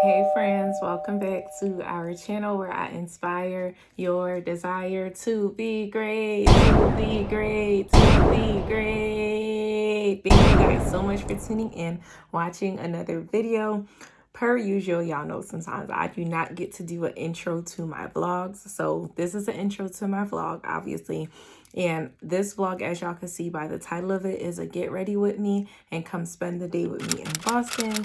Hey friends, welcome back to our channel where I inspire your desire to be great, to be great, to be great. Thank you guys so much for tuning in, watching another video. Per usual, y'all know sometimes I do not get to do an intro to my vlogs. So this is an intro to my vlog, obviously. And this vlog, as y'all can see by the title of it, is a get ready with me and come spend the day with me in Boston.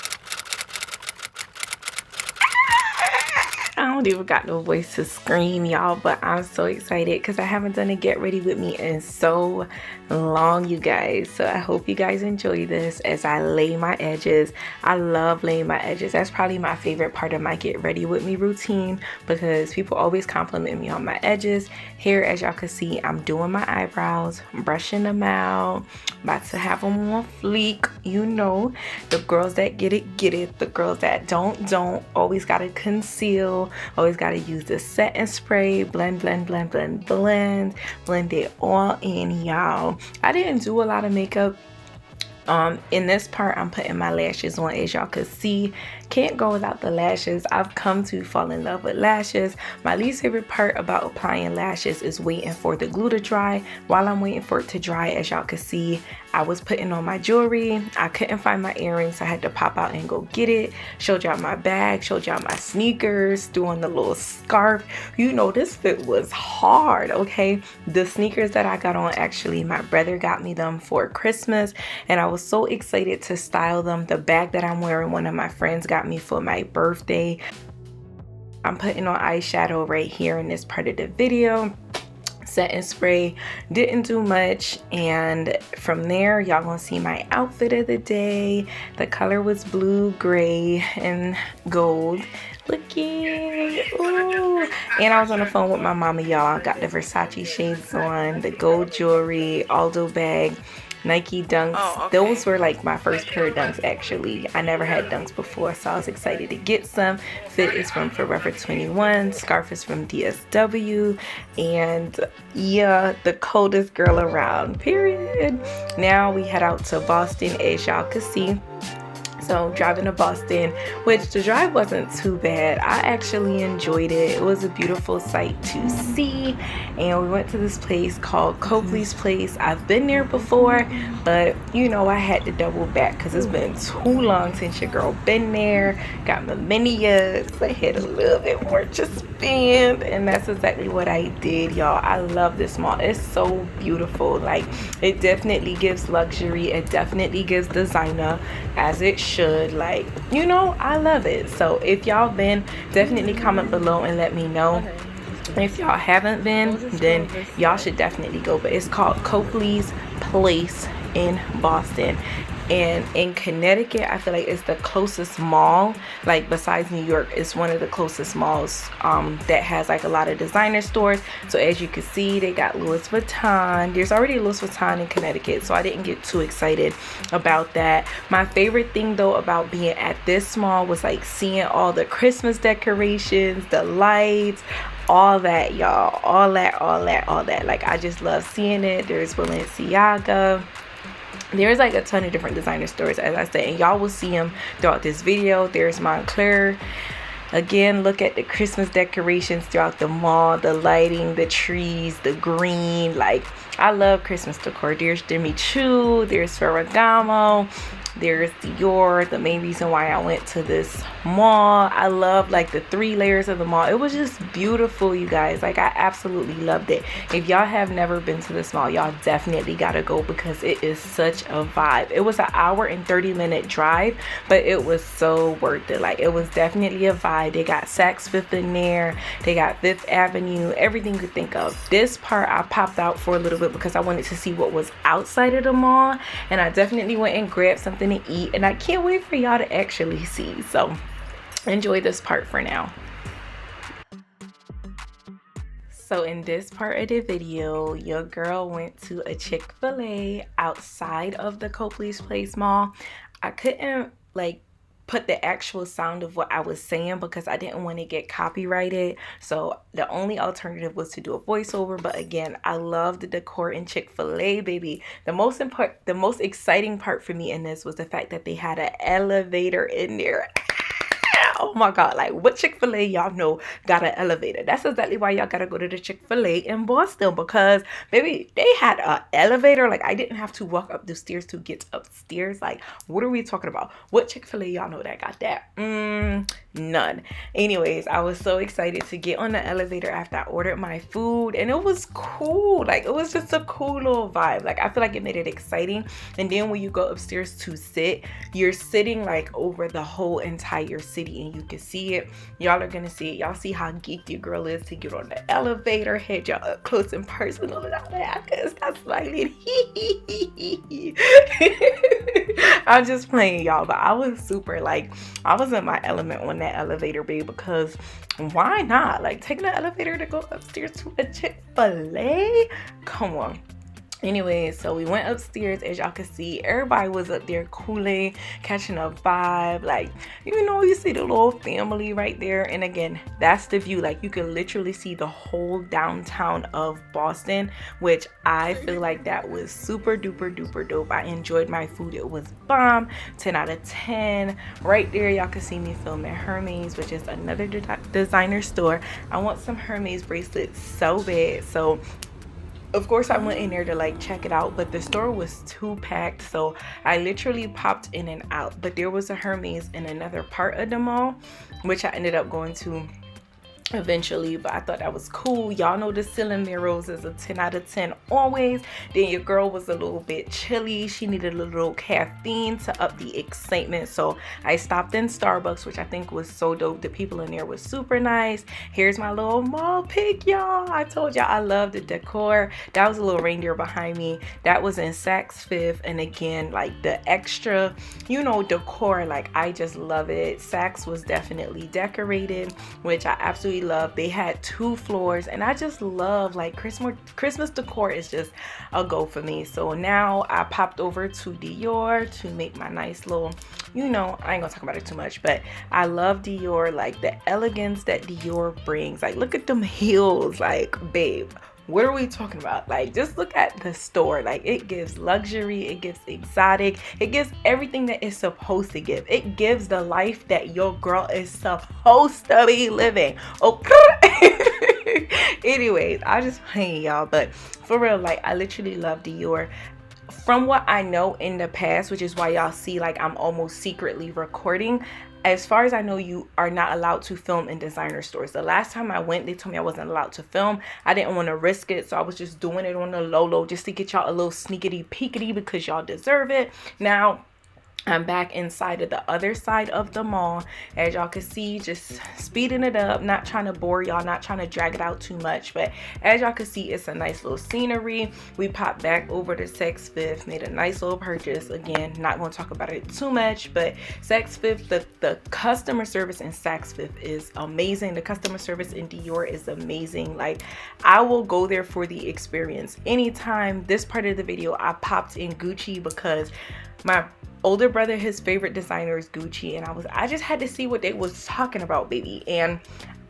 I don't even got no voice to scream, y'all, but I'm so excited because I haven't done a get ready with me in so long, you guys. So I hope you guys enjoy this as I lay my edges. I love laying my edges. That's probably my favorite part of my get ready with me routine because people always compliment me on my edges. Here, as y'all can see, I'm doing my eyebrows, brushing them out, about to have them on fleek. You know, the girls that get it, get it. The girls that don't. Always gotta conceal. Always gotta use the setting spray. Blend it all in, y'all. I didn't do a lot of makeup. In this part, I'm putting my lashes on, as y'all could see. Can't go without the lashes. I've come to fall in love with lashes. My least favorite part about applying lashes is waiting for the glue to dry. While I'm waiting for it to dry, as y'all could see, I was putting on my jewelry. I couldn't find my earrings, so I had to pop out and go get it. Showed y'all my bag, showed y'all my sneakers, doing the little scarf. You know, this fit was hard, okay? The sneakers that I got on, actually, my brother got me them for Christmas, and I was so excited to style them. The bag that I'm wearing, one of my friends got me for my birthday. I'm putting on eyeshadow right here in this part of the video. Setting spray, didn't do much, and from there y'all gonna see my outfit of the day. The color was blue, gray, and gold. Looking, ooh. And I was on the phone with my mama, y'all. Got the Versace shades on, the gold jewelry, Aldo bag, Nike Dunks. Oh, okay. Those were like my first pair of Dunks, actually. I never had Dunks before, so I was excited to get some. Fit is from Forever 21. Scarf is from DSW. And yeah, the coldest girl around, period. Now we head out to Boston, as y'all can see. So driving to Boston, which the drive wasn't too bad. I actually enjoyed it. It was a beautiful sight to see. And we went to this place called Copley's place. I've been there before, but you know, I had to double back because it's been too long since your girl been there. Got my minions. I had a little bit more to spend, and that's exactly what I did, y'all. I love this mall. It's so beautiful. Like, it definitely gives luxury. It definitely gives designer, as it should. Like, you know, I love it. So if y'all been, definitely comment below and let me know. If y'all haven't been, then y'all should definitely go. But it's called Copley's Place in Boston. And in Connecticut, I feel like it's the closest mall, like besides New York, it's one of the closest malls that has like a lot of designer stores. So as you can see, they got Louis Vuitton. There's already Louis Vuitton in Connecticut, so I didn't get too excited about that. My favorite thing though about being at this mall was like seeing all the Christmas decorations, the lights, all that, y'all. All that. Like, I just love seeing it. There's Balenciaga. There's like a ton of different designer stores, as I said, and y'all will see them throughout this video. There's Montclair. Again, look at the Christmas decorations throughout the mall, the lighting, the trees, the green. Like, I love Christmas decor. There's Jimmy Choo, there's Ferragamo, there's Dior. The main reason why I went to this mall, I love like the 3 layers of the mall. It was just beautiful, you guys. Like, I absolutely loved it. If y'all have never been to this mall, y'all definitely gotta go because it is such a vibe. It was an hour and 30-minute drive, but it was so worth it. Like, it was definitely a vibe. They got Saks Fifth in there, they got Fifth Avenue, everything you could think of. This part I popped out for a little bit because I wanted to see what was outside of the mall, and I definitely went and grabbed something to eat, and I can't wait for y'all to actually see. So enjoy this part for now. So in this part of the video, your girl went to a Chick-fil-A outside of the Copley's Place Mall. I couldn't like put the actual sound of what I was saying because I didn't want to get copyrighted. So the only alternative was to do a voiceover. But again, I love the decor in Chick-fil-A, baby. The most exciting part for me in this was the fact that they had an elevator in there. Oh my God, like what Chick-fil-A y'all know got an elevator? That's exactly why y'all gotta go to the Chick-fil-A in Boston, because baby, they had an elevator. Like I didn't have to walk up the stairs to get upstairs. Like what are we talking about? What Chick-fil-A y'all know that got that? None. Anyways, I was so excited to get on the elevator after I ordered my food, and it was cool. Like it was just a cool little vibe. Like I feel like it made it exciting. And then when you go upstairs to sit, you're sitting like over the whole entire city and you can see it. Y'all are gonna see it. Y'all see how geeked your girl is to get on the elevator, head y'all up close and personal and all that. Cause that's smiling. I'm just playing, y'all, but I was super like, I was in my element on that elevator, babe, because why not? Like taking the elevator to go upstairs to a Chick-fil-A? Come on. Anyways, so we went upstairs. As y'all can see, everybody was up there cooling, catching a vibe. Like, you know, you see the little family right there. And again, that's the view. Like, you can literally see the whole downtown of Boston, which I feel like that was super duper duper dope. I enjoyed my food. It was bomb. 10 out of 10. Right there, y'all can see me filming Hermes, which is another designer store. I want some Hermes bracelets so bad. So of course I went in there to like check it out, but the store was too packed, so I literally popped in and out. But there was a Hermes in another part of the mall, which I ended up going to eventually, but I thought that was cool. Y'all know the ceiling mirrors is a 10 out of 10 always. Then your girl was a little bit chilly. She needed a little caffeine to up the excitement, so I stopped in Starbucks, which I think was so dope. The people in there was super nice. Here's my little mall pic, y'all. I told y'all I love the decor. That was a little reindeer behind me. That was in Saks Fifth, and again, like the extra, you know, decor, like I just love it. Saks was definitely decorated, which I absolutely love. They had 2 floors, and I just love like Christmas decor is just a go for me. So now I popped over to Dior to make my nice little, you know, I ain't gonna talk about it too much, but I love Dior, like the elegance that Dior brings. Like look at them heels, like babe, what are we talking about? Like just look at the store. Like it gives luxury, it gives exotic, it gives everything that it's supposed to give. It gives the life that your girl is supposed to be living. Okay. Anyways, I just playing, y'all, but for real, like I literally love Dior. From what I know in the past, which is why y'all see like I'm almost secretly recording, as far as I know, you are not allowed to film in designer stores. The last time I went, they told me I wasn't allowed to film. I didn't want to risk it, so I was just doing it on the low just to get y'all a little sneakity peekity because y'all deserve it. Now I'm back inside of the other side of the mall. As y'all can see, just speeding it up, not trying to bore y'all, not trying to drag it out too much, but as y'all can see, it's a nice little scenery. We popped back over to Saks Fifth, made a nice little purchase. Again, not going to talk about it too much, but Saks Fifth, the customer service in Saks Fifth is amazing. The customer service in Dior is amazing. Like I will go there for the experience. Anytime this part of the video, I popped in Gucci because my older brother, his favorite designer is Gucci, and I just had to see what they was talking about, baby. And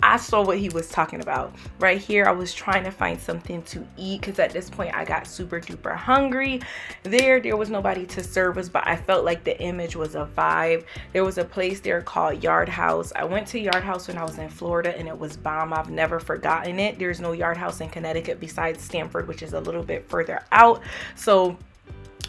I saw what he was talking about. Right here, I was trying to find something to eat because at this point I got super duper hungry. There was nobody to serve us, but I felt like the image was a vibe. There was a place there called Yard House. I went to Yard House when I was in Florida, and it was bomb. I've never forgotten it. There's no Yard House in Connecticut besides Stamford, which is a little bit further out. So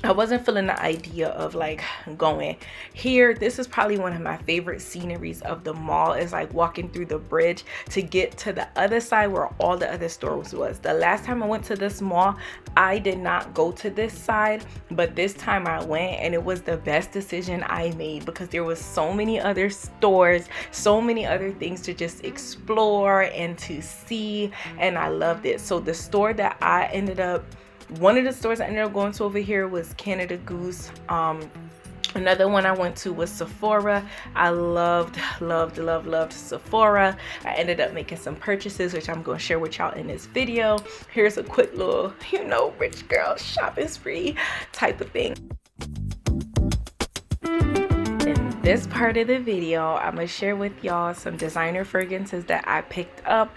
I wasn't feeling the idea of like going here. This is probably one of my favorite sceneries of the mall, is like walking through the bridge to get to the other side where all the other stores was. The last time I went to this mall, I did not go to this side, but this time I went, and it was the best decision I made because there was so many other stores, so many other things to just explore and to see, and I loved it. So the store that I ended up, one of the stores I ended up going to over here was Canada Goose. Another one I went to was Sephora. I loved Sephora. I ended up making some purchases, which I'm going to share with y'all in this video. Here's a quick little, you know, rich girl shopping spree type of thing. In this part of the video, I'm going to share with y'all some designer fragrances that I picked up.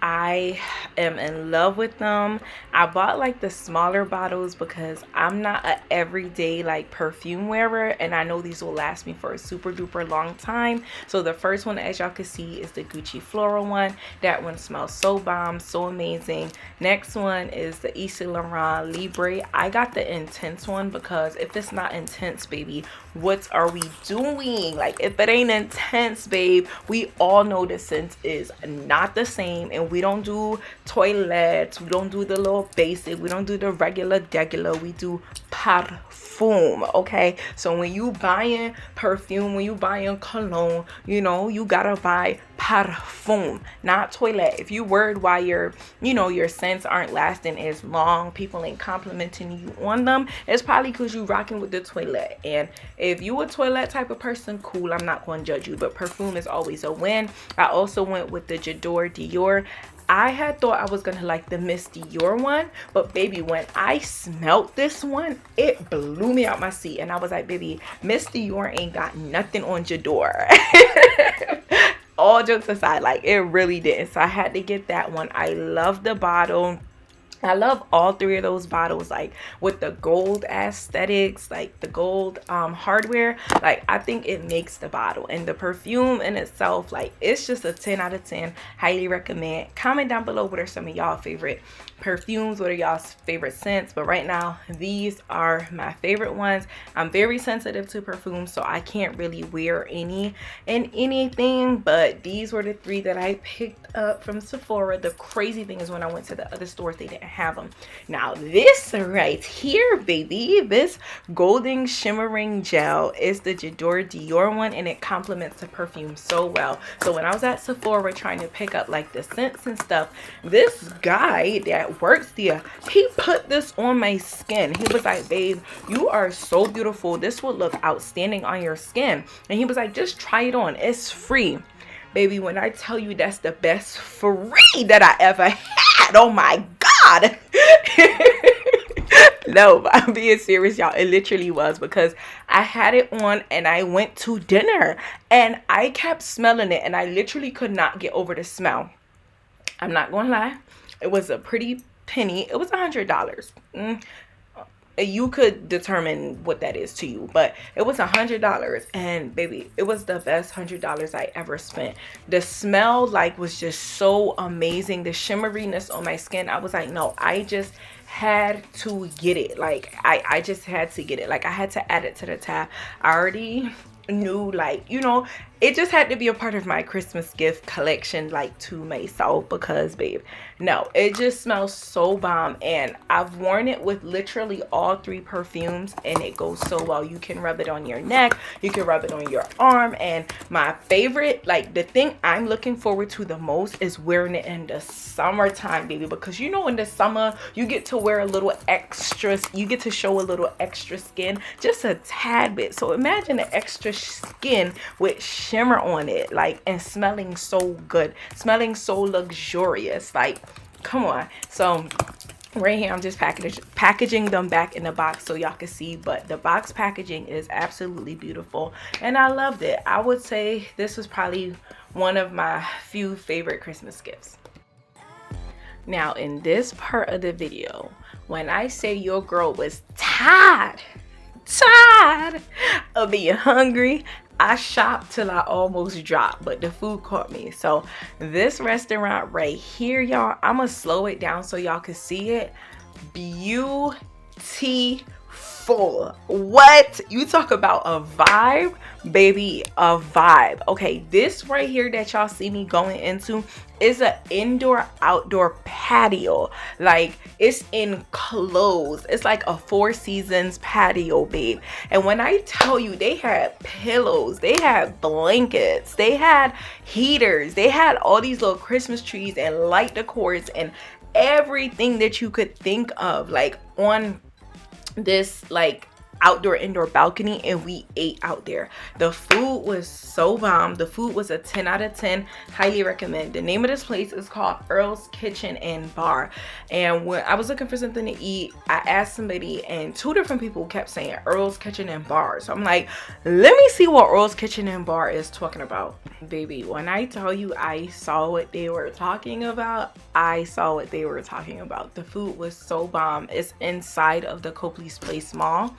I am in love with them. I bought like the smaller bottles because I'm not a everyday like perfume wearer, and I know these will last me for a super duper long time. So the first one, as y'all can see, is the Gucci floral one. That one smells so bomb, so amazing. Next one is the Yves Saint Laurent Libre. I got the intense one because if it's not intense, baby, what are we doing? Like, if it ain't intense, babe, we all know the scent is not the same, and we don't do toilets, we don't do the little basic, we don't do the regular degular, we do parfum. Okay, so when you buying perfume, when you buying cologne, you know, you gotta buy parfum, not toilet. If you worried why your, you know, your scents aren't lasting as long, people ain't complimenting you on them, it's probably because you rocking with the toilet. And if you a toilet type of person, cool, I'm not going to judge you, but perfume is always a win. I also went with the J'adore Dior. I had thought I was gonna like the Miss Dior one, but baby, when I smelt this one, it blew me out my seat, and I was like, baby, Miss Dior ain't got nothing on J'adore. All jokes aside, like, it really didn't. So I had to get that one. I love the bottle. I love all three of those bottles, like with the gold aesthetics, like the gold hardware. Like, I think it makes the bottle, and the perfume in itself, like, it's just a 10 out of 10. Highly recommend. Comment down below what are some of y'all favorite perfumes, what are y'all's favorite scents. But right now, these are my favorite ones. I'm very sensitive to perfume, so I can't really wear any and anything, but these were the three that I picked up from Sephora. The crazy thing is, when I went to the other stores, they didn't have them. Now this right here, baby, this golden shimmering gel is the J'adore Dior one, and it complements the perfume so well. So when I was at Sephora trying to pick up like the scents and stuff, this guy that works there, he put this on my skin. He was like, babe, you are so beautiful, this would look outstanding on your skin. And he was like, just try it on, it's free. Baby, when I tell you that's the best free that I ever had, oh my God. No, but I'm being serious, y'all. It literally was, because I had it on and I went to dinner and I kept smelling it, and I literally could not get over the smell. I'm not gonna lie, it was a pretty penny. It was $100. You could determine what that is to you, but it was $100, and baby, it was the best $100 I ever spent. The smell, like, was just so amazing. The shimmeriness on my skin, I was like, no, I just had to get it. Like, I just had to get it. Like, I had to add it to the tab. I already knew, like, you know, it just had to be a part of my Christmas gift collection, like, to myself, because babe, no, it just smells so bomb. And I've worn it with literally all three perfumes, and it goes so well. You can rub it on your neck, you can rub it on your arm, and my favorite, like, the thing I'm looking forward to the most is wearing it in the summertime, baby, because you know, in the summer you get to wear a little extra, you get to show a little extra skin, just a tad bit. So imagine an extra skin with shimmer on it, like, and smelling so good, smelling so luxurious. Like, come on. So right here, I'm just packaging them back in the box so y'all can see, but the box packaging is absolutely beautiful, and I loved it. I would say this was probably one of my few favorite Christmas gifts. Now, in this part of the video, when I say your girl was tired of being hungry, I shopped till I almost dropped, but the food caught me. So this restaurant right here, y'all, I'm gonna slow it down so y'all can see it. Beautiful. What? You talk about a vibe, baby, a vibe. Okay, this right here that y'all see me going into is an indoor outdoor patio. Like, it's enclosed. It's like a Four Seasons patio, babe. And when I tell you, they had pillows, they had blankets, they had heaters, they had all these little Christmas trees and light decors and everything that you could think of, like, on this, like, outdoor indoor balcony, and we ate out there. The food was so bomb. The food was a 10 out of 10. Highly recommend. The name of this place is called Earl's Kitchen and Bar. And when I was looking for something to eat, I asked somebody, and 2 different people kept saying Earl's Kitchen and Bar. So I'm like, let me see what Earl's Kitchen and Bar is talking about. Baby, when I tell you I saw what they were talking about, I saw what they were talking about. The food was so bomb. It's inside of the Copley's Place Mall.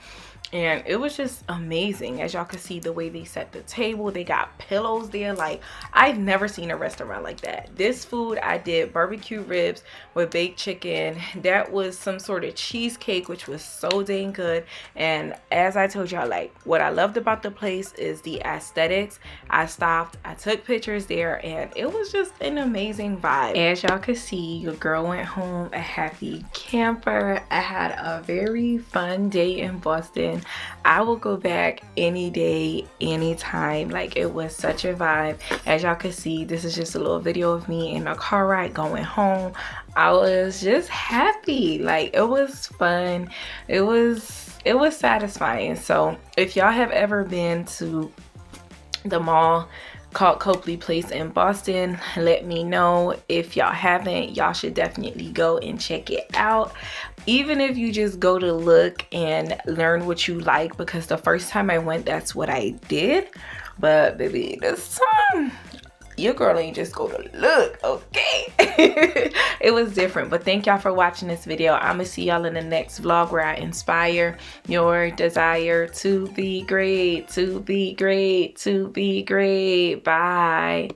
And it was just amazing. As y'all can see, the way they set the table, they got pillows there. Like, I've never seen a restaurant like that. This food, I did barbecue ribs with baked chicken. That was some sort of cheesecake, which was so dang good. And as I told y'all, like, what I loved about the place is the aesthetics. I stopped, I took pictures there, and it was just an amazing vibe. As y'all can see, your girl went home a happy camper. I had a very fun day in Boston. I will go back any day, anytime. Like, it was such a vibe. As y'all can see, this is just a little video of me in a car ride going home. I was just happy. Like, it was fun. It was satisfying. So if y'all have ever been to the mall called Copley Place in Boston, let me know. If y'all haven't, y'all should definitely go and check it out. Even if you just go to look and learn what you like, because the first time I went, that's what I did. But baby, this time your girl ain't just go to look, okay? It was different. But thank y'all for watching this video. I'm gonna see y'all in the next vlog where I inspire your desire to be great, to be great, to be great. Bye.